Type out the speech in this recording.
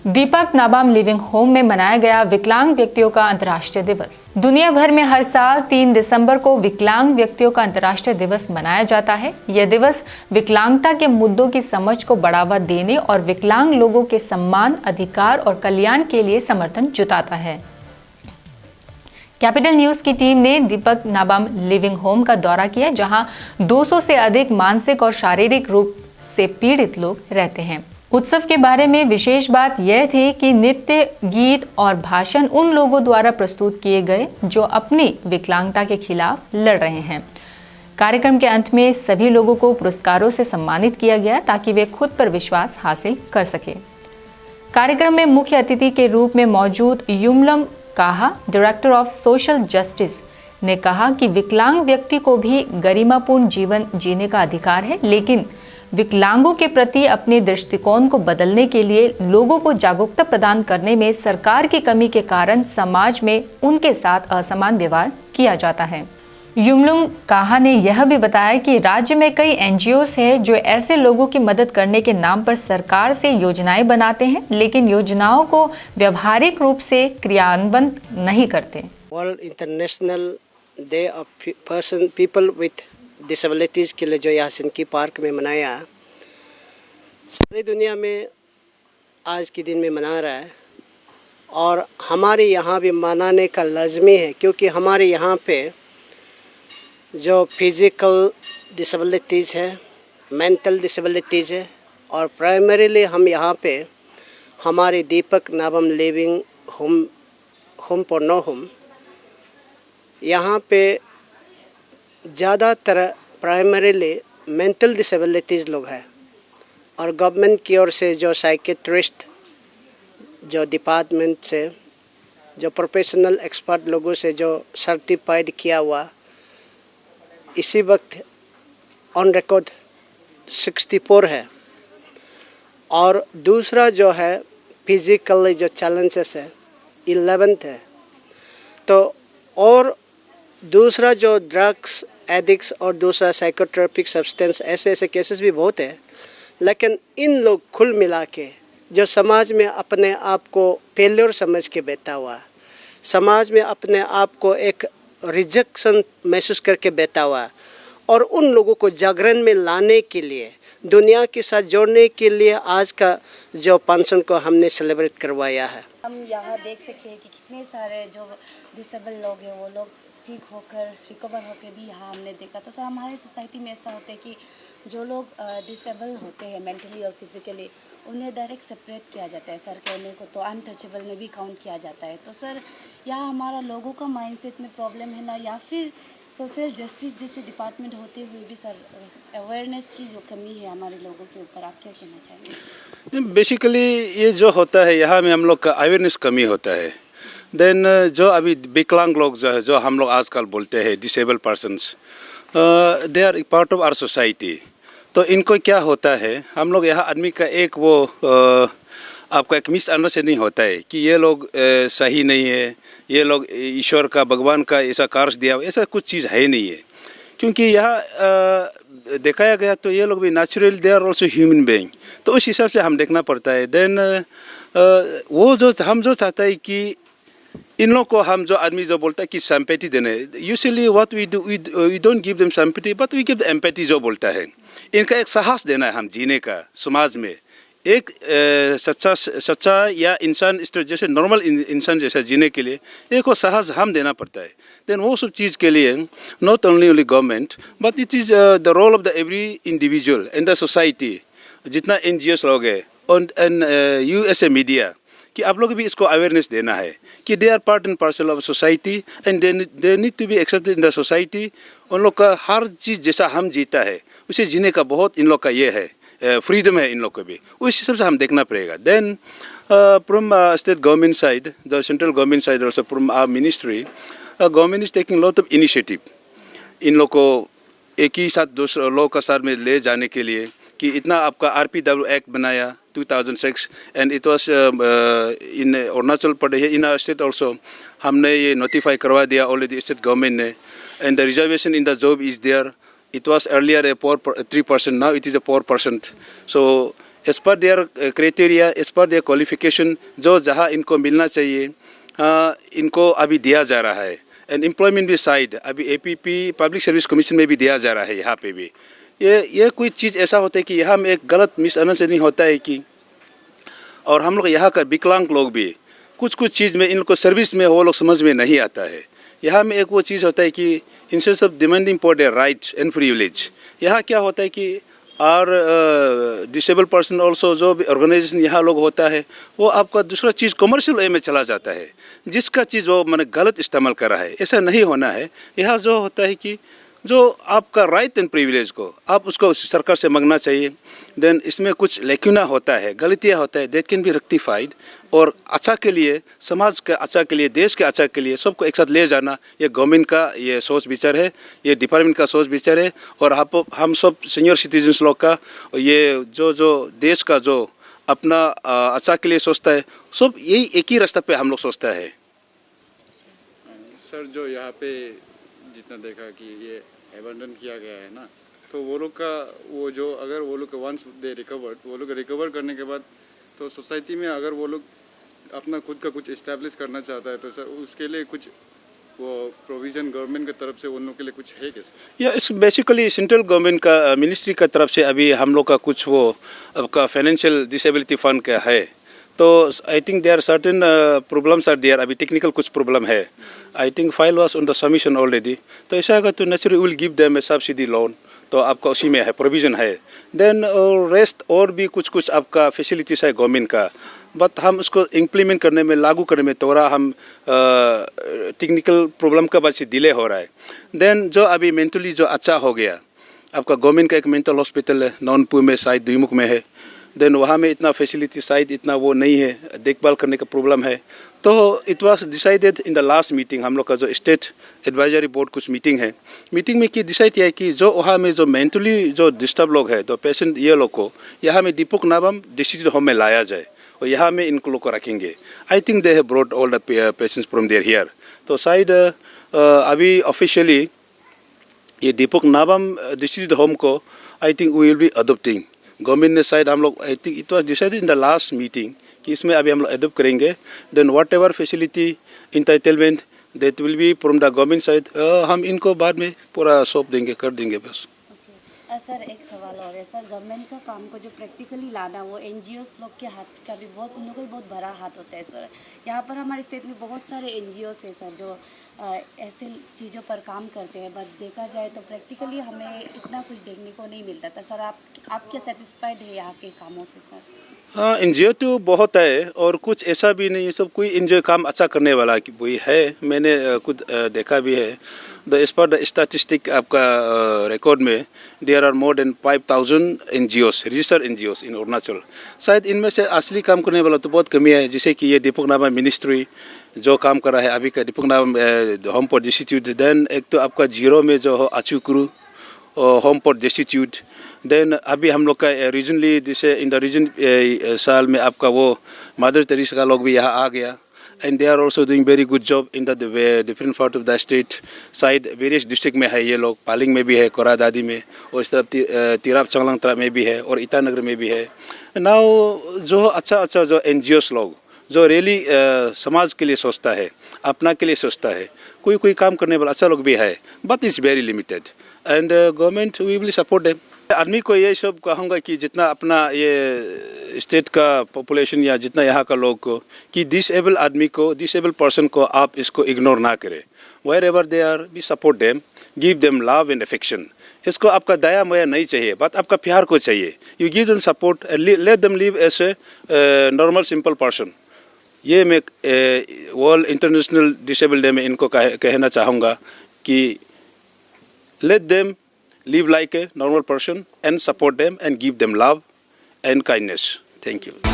दीपक Nabam living home में मनाया गया विकलांग व्यक्तियों का अंतर्राष्ट्रीय दिवस। दुनिया भर में हर साल 3 दिसंबर को विकलांग व्यक्तियों का अंतर्राष्ट्रीय दिवस मनाया जाता है। यह दिवस विकलांगता के मुद्दों की समझ को बढ़ावा देने और विकलांग लोगों के सम्मान, अधिकार और कल्याण के लिए समर्थन जुटाता है। कैपिटल न्यूज की टीम ने दीपक नाबाम लिविंग होम का दौरा किया, जहां 200 से अधिक मानसिक और शारीरिक रूप से पीड़ित लोग रहते हैं। उत्सव के बारे में विशेष बात यह थी कि नृत्य, गीत और भाषण उन लोगों द्वारा प्रस्तुत किए गए जो अपनी विकलांगता के खिलाफ लड़ रहे हैं। कार्यक्रम के अंत में सभी लोगों को पुरस्कारों से सम्मानित किया गया ताकि वे खुद पर विश्वास हासिल कर सके। कार्यक्रम में मुख्य अतिथि के रूप में मौजूद युमलम काहा, डायरेक्टर ऑफ सोशल जस्टिस, ने कहा कि विकलांग व्यक्ति को भी गरिमापूर्ण जीवन जीने का अधिकार है, लेकिन विकलांगों के प्रति अपने दृष्टिकोण को बदलने के लिए लोगों को जागरूकता प्रदान करने में सरकार की कमी के कारण समाज में उनके साथ असमान व्यवहार किया जाता है। युमलुंग काहा ने यह भी बताया कि राज्य में कई एनजीओस हैं जो ऐसे लोगों की मदद करने के नाम पर सरकार से योजनाएं बनाते हैं, लेकिन योजनाओं को व्यवहारिक रूप से क्रियान्वित नहीं करते। World international day of people with disabilities के लिए जो यहाँ सिनकी पार्क में मनाया, सारी दुनिया में आज के दिन में मना रहा है और हमारे यहाँ भी मनाने का लाजमी है, क्योंकि हमारे यहाँ पे जो फिज़िकल डिसेबिलिटीज़ है, मेंटल डिसेबिलिटीज़ है और प्राइमरीली हम यहाँ पे हमारे Deepak Nabam living home for no home, यहाँ पे ज़्यादातर प्राइमरीली मेंटल डिसेबिलिटीज़ लोग हैं और गवर्नमेंट की ओर से जो साइकेट्रिस्ट, जो डिपार्टमेंट से, जो प्रोफेशनल एक्सपर्ट लोगों से जो सर्टिफाइड किया हुआ, इसी वक्त ऑन रिकॉर्ड 64 है। और दूसरा जो है फिज़िकली जो चैलेंजेस है 11th है। तो और दूसरा जो ड्रग्स एडिक्ट्स और दूसरा साइकोट्रोपिक सब्सटेंस, ऐसे केसेस भी बहुत है, लेकिन इन लोग कुल मिला के जो समाज में अपने आप को फेलियर समझ के बैठा हुआ, समाज में अपने आप को एक रिजेक्शन महसूस करके बैठा हुआ, और उन लोगों को जागरण में लाने के लिए, दुनिया के साथ जोड़ने के लिए आज का जो फंक्शन को हमने सेलिब्रेट करवाया है। हम यहाँ देख सके कि कितने सारे जो डिसेबल लोग हैं वो लोग ठीक होकर, रिकवर होकर भी यहाँ हमने देखा। तो सर हमारे सोसाइटी में ऐसा होता है कि जो लोग डिसेबल होते हैं मेंटली और फिजिकली, उन्हें डायरेक्ट सेपरेट किया जाता है सर कहने को, तो अनटचेबल में भी काउंट किया जाता है। तो सर यहाँ हमारा लोगों का माइंडसेट में प्रॉब्लम है ना, या फिर सोशल जस्टिस जैसे डिपार्टमेंट होते हुए भी सर अवेयरनेस की जो कमी है हमारे लोगों के ऊपर, आप क्या कहना चाहेंगे? बेसिकली ये जो होता है यहाँ में हम लोग का अवेयरनेस कमी होता है। देन जो अभी विकलांग लोग जो है, जो हम लोग आजकल बोलते हैं disable persons, they are part of our society. तो इनको क्या होता है, हम लोग यहाँ आदमी का एक वो आपका एक मिसअंडरस्टैंडिंग होता है कि ये लोग सही नहीं है, ये लोग ईश्वर का, भगवान का ऐसा कार्य दिया, ऐसा कुछ चीज़ है नहीं है। क्योंकि यहाँ दिखाया गया तो ये लोग भी natural, they are also human being, तो उस हिसाब से हम देखना पड़ता है। देन वो जो हम जो चाहता है कि इन लोग को हम जो आदमी जो बोलता है कि सिंपैथी देने, usually what we do, we don't give them sympathy but we give empathy जो बोलता है। इनका एक साहस देना है हम जीने का, समाज में एक सच्चा या इंसान जैसे नॉर्मल इंसान जैसा जीने के लिए एक वो साहस हम देना पड़ता है। देन वो सब चीज़ के लिए not only government but it is the role of the every individual in the society, जितना NGOs लोग हैं and U S A media, कि आप लोग भी इसको अवेयरनेस देना है कि they are part and parcel of society and they need to be accepted in the society. उन लोग का हर चीज़ जैसा हम जीता है उसे जीने का बहुत इन लोग का ये है, फ्रीडम है इन लोग को भी, उस हिसाब से हम देखना पड़ेगा। Then from state government side, the central government side also from our ministry, government is taking lot of initiative in लोग को एक ही साथ दूसरे लोग का साथ में ले जाने के लिए, कि इतना आपका RPW एक्ट बनाया 2006 and it was in Arunachal Pradesh, in state also हमने ये नोटिफाई करवा दिया ऑलरेडी स्टेट गवर्नमेंट ने। And the reservation in the job is there, it was earlier a 3%, now it is a 4%. So as per their criteria, as per their qualification, जो जहाँ इनको मिलना चाहिए इनको अभी दिया जा रहा है। एंड एम्प्लॉयमेंट भी साइड अभी APP पब्लिक सर्विस कमीशन में भी दिया जा रहा है। यहाँ पे भी ये कोई चीज़ ऐसा होता है कि यहाँ में एक गलत मिसअंडरस्टैंडिंग होता है कि, और हम लोग यहाँ का विकलांग लोग भी कुछ चीज़ में इनको सर्विस में वो लोग समझ में नहीं आता है। यहाँ में एक वो चीज़ होता है कि instead of demanding for their rights and privilege, यहाँ क्या होता है कि और डिसेबल पर्सन ऑल्सो जो भी ऑर्गेनाइजेशन यहाँ लोग होता है वो आपका दूसरा चीज़ कमर्शियल वे में चला जाता है, जिसका चीज़ वो मैंने गलत इस्तेमाल करा है। ऐसा नहीं होना है। यहाँ जो होता है कि जो आपका राइट एंड प्रिविलेज को आप उसको सरकार से मांगना चाहिए। देन इसमें कुछ लेक्यूना होता है, गलतियाँ होता है, दैट कैन बी रेक्टिफाइड, और अच्छा के लिए, समाज के अच्छा के लिए, देश के अच्छा के लिए सबको एक साथ ले जाना, ये गवर्नमेंट का ये सोच विचार है, ये डिपार्टमेंट का सोच विचार है। और हम सब सीनियर सिटीजन्स लोग का ये जो देश का जो अपना अच्छा के लिए सोचता है, सब यही एक ही रास्ता पे हम लोग सोचता है। सर जो यहाँ पे जितना देखा कि ये एबंडन किया गया है ना, तो वो लोग का वो जो अगर वो लोग वंस दे रिकवर्ड, वो लोग रिकवर करने के बाद तो सोसाइटी में अगर वो लोग अपना खुद का कुछ इस्टेब्लिश करना चाहता है तो सर उसके लिए कुछ वो प्रोविज़न गवर्नमेंट की तरफ से उन लोग के लिए कुछ है क्या? या इस बेसिकली सेंट्रल गवर्नमेंट का मिनिस्ट्री का तरफ से अभी हम लोग का कुछ वो आपका फाइनेंशियल डिसेबिलिटी फंड का है। तो I think there certain problems are there, अभी टेक्निकल कुछ प्रॉब्लम है। I think file was on the submission already. तो ऐसा अगर तो naturally will give them a subsidy loan, तो आपका उसी में है, प्रोविज़न है। देन रेस्ट और भी कुछ आपका फैसिलिटीज़ है गवर्नमेंट का, बट हम उसको इम्प्लीमेंट करने में, लागू करने में थोड़ा हम टेक्निकल प्रॉब्लम का वजह से डिले हो रहा है। देन जो अभी मेंटली जो अच्छा हो गया, आपका गवर्नमेंट का एक मेंटल हॉस्पिटल है नॉनपुर में, शायद दुईमुख में है। देन वहाँ में इतना फैसिलिटी शायद इतना वो नहीं है, देखभाल करने का प्रॉब्लम है। तो it was decided in the last meeting, हम लोग का जो स्टेट एडवाइजरी बोर्ड कुछ मीटिंग है, मीटिंग में कि डिसाइड किया है कि जो वहाँ में जो मेंटली जो डिस्टर्ब लोग है, तो पेशेंट ये लोग को यहाँ में दीपक नाबम डिस्ट्रिक्ट होम में लाया जाए और यहाँ में इनको लोग को रखेंगे। I think they have brought all the patients from there here. तो शायद अभी ऑफिशियली ये दीपक नाबम डिस्ट्रिक्ट होम को I think we will be adopting. Government ने शायद हम लोग, I think it was decided in the last meeting कि इसमें अभी हम लोग एडोप्ट करेंगे। Then whatever facility entitlement that will be from the government side, हम इनको बाद में पूरा सौंप देंगे, कर देंगे बस। सर एक सवाल और है सर, गवर्नमेंट का काम को जो प्रैक्टिकली लाना वो NGOs लोग के हाथ का भी बहुत, उन लोगों का बहुत बड़ा हाथ होता है सर। यहाँ पर हमारे स्टेट में बहुत सारे NGOs है सर जो ऐसे चीज़ों पर काम करते हैं, बट देखा जाए तो प्रैक्टिकली हमें इतना कुछ देखने को नहीं मिलता था सर। आप क्या सेटिस्फाइड है यहाँ के कामों से सर? हाँ, NGO तो बहुत है और कुछ ऐसा भी नहीं है, सब कोई NGO काम अच्छा करने वाला वही है। मैंने खुद देखा भी है। एज पर द स्टैटिस्टिक आपका रिकॉर्ड में there are more than 5000 NGOs, registered NGOs in Arunachal. शायद इनमें से असली काम करने वाला तो बहुत कमी है, जैसे कि ये दीपक नाबम मिनिस्ट्री जो काम कर रहा है अभी का, Deepak Nabam home for distribute. Then एक तो आपका जीरो में जो हो अचुकुरु होम फॉर डिस्ट्रीब्यूट। देन अभी हम लोग का रीजनली जैसे इन द रीजन साल में आपका वो मदर टेरेसा का लोग भी यहाँ आ गया, and they are also doing very good job in the different part of the state. शायद वेरियस डिस्ट्रिक्ट में है ये लोग, पालिंग में भी है, कोरा दादी में, और इस तरफ तिराप चंगलांग तरफ में भी है, और ईटानगर में भी है। नाउ जो अच्छा जो NGOs लोग जो रियली समाज के लिए सोचता है, अपना के लिए सोचता है, कोई काम करने वाला अच्छा लोग भी है, but is very limited. And government we will support them. आदमी को ये सब कहूँगा कि जितना अपना ये स्टेट का पॉपुलेशन या जितना यहाँ का लोग को, कि डिसेबल आदमी को, डिसेबल पर्सन को आप इसको इग्नोर ना करें। Wherever they are we support them, give them love and affection. इसको आपका दया मया नहीं चाहिए, बट आपका प्यार को चाहिए। You give them support and let them live as a normal simple person. ये मैं वर्ल्ड इंटरनेशनल डिसेबल डे में इनको कहना चाहूँगा कि let them live like a normal person and support them and give them love and kindness. Thank you.